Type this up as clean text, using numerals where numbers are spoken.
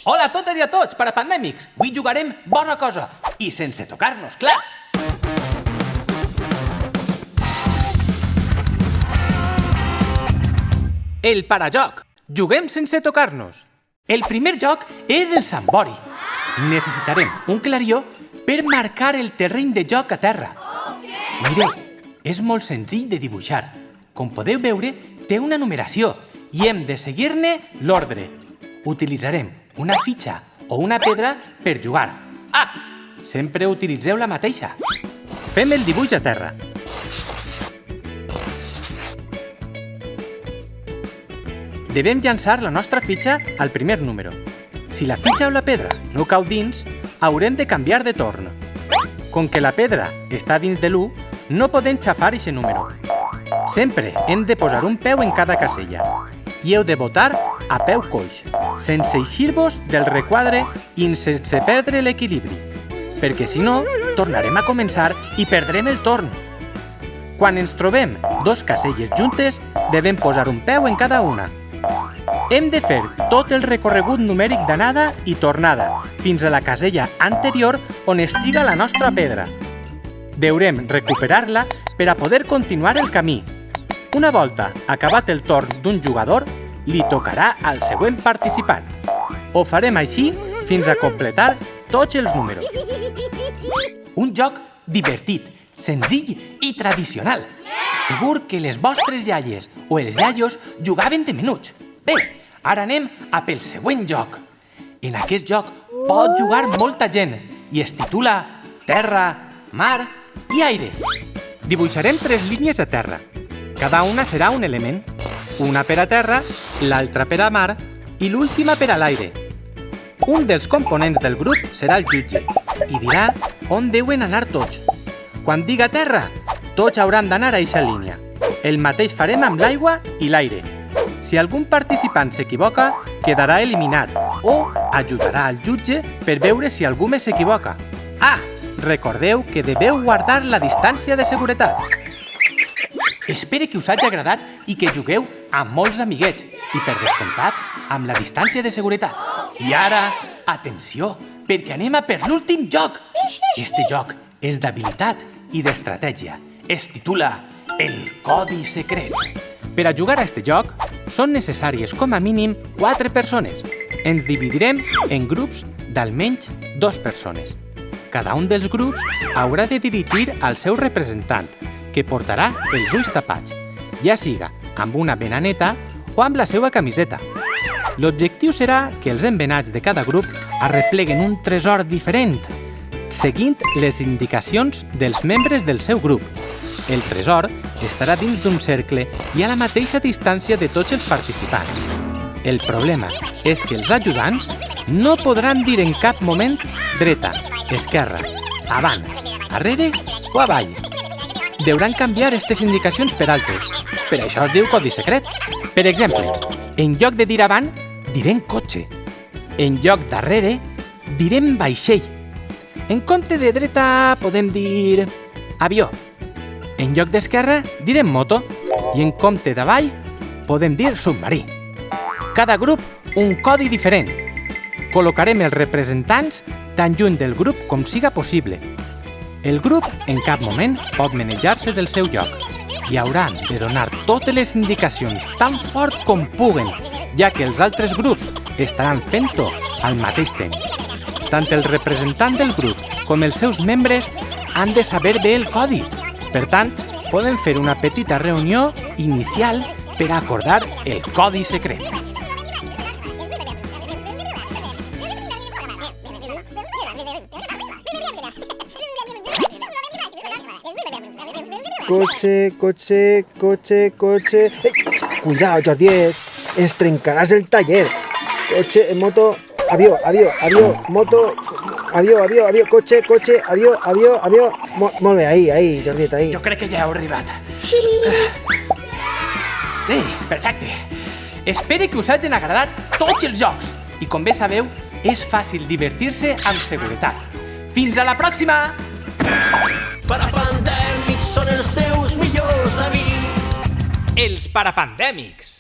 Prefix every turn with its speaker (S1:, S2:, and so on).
S1: Hola a totes i a tots, parapandèmics! Avui jugarem bona cosa, i sense tocar-nos, clar! El parajoc. Juguem sense tocar-nos. El primer joc és el sambori. Necessitarem un clarió per marcar el terreny de joc a terra. Mireu, és molt senzill de dibuixar. Com podeu veure, té una numeració i hem de seguir-ne l'ordre. Utilitzarem una fitxa o una pedra per jugar. Sempre utilitzeu la mateixa. Fem el dibuix a terra. Devem llançar la nostra fitxa al primer número. Si la fitxa o la pedra no cau dins, haurem de canviar de torn. Com que la pedra està dins de l'1, no podem xafar aquest número. Sempre hem de posar un peu en cada casella i heu de votar a peu coix, sense eixir-vos del requadre i sense perdre l'equilibri, perquè si no, tornarem a començar i perdrem el torn. Quan ens trobem dos caselles juntes, devem posar un peu en cada una. Hem de fer tot el recorregut numèric d'anada i tornada fins a la casella anterior on estiga la nostra pedra. Deurem recuperar-la per a poder continuar el camí. Una volta acabat el torn d'un jugador, li tocarà al següent participant. Ho farem així fins a completar tots els números. Un joc divertit, senzill i tradicional. Segur que les vostres iaies o els iaios jugaven de menuts. Bé, ara anem a pel següent joc. En aquest joc pot jugar molta gent i es titula Terra, Mar i Aire. Dibuixarem 3 línies a terra. Cada una serà un element. Una per a terra, l'altra per a mar i l'última per a l'aire. Un dels components del grup serà el jutge i dirà on deuen anar tots. Quan diga terra, tots hauran d'anar a eixa línia. El mateix farem amb l'aigua i l'aire. Si algun participant s'equivoca, quedarà eliminat o ajudarà al jutge per veure si algú més s'equivoca. Recordeu que deveu guardar la distància de seguretat. Espero que us hagi agradat i que jugueu amb molts amiguets i, per descomptat, amb la distància de seguretat. I ara, atenció, perquè anem a per l'últim joc. Este joc és d'habilitat i d'estratègia. Es titula El Codi Secret. Per a jugar a este joc, són necessàries com a mínim 4 persones. Ens dividirem en grups d'almenys 2 persones. Cada un dels grups haurà de dirigir al seu representant, que portarà els ulls tapats, ja siga amb una benaneta o amb la seva camiseta. L'objectiu serà que els embenats de cada grup arrepleguen un tresor diferent, seguint les indicacions dels membres del seu grup. El tresor estarà dins d'un cercle i a la mateixa distància de tots els participants. El problema és que els ajudants no podran dir en cap moment dreta, esquerra, avant, arrere o avall. Deuran canviar aquestes indicacions per altres. Per això es diu codi secret. Per exemple, en lloc de dir avant, direm cotxe. En lloc darrere, direm vaixell. En compte de dreta, podem dir avió. En lloc d'esquerra, direm moto. I en compte d'avall, podem dir submarí. Cada grup, un codi diferent. Col·locarem els representants tan lluny del grup com siga possible. El grup en cap moment pot manejar-se del seu lloc i hauran de donar totes les indicacions tan fort com puguen, ja que els altres grups estaran fent-ho al mateix temps. Tant el representant del grup com els seus membres han de saber bé el codi. Per tant, poden fer una petita reunió inicial per acordar el codi secret.
S2: Cotxe, cotxe, cotxe, cotxe... Cuidado, Jordiet, ens trencaràs el taller. Cotxe, moto, avió, avió, avió, moto, avió, avió, avió, cotxe, cotxe, avió, avió, avió... Molt bé, ahí, Jordiet, ahí.
S1: Jo crec que ja heu arribat. Perfecte. Espero que us hagin agradat tots els jocs. I com bé sabeu, és fàcil divertir-se amb seguretat. Fins a la pròxima!
S3: Parapandèmics són els teus millors amics.
S1: Els parapandèmics.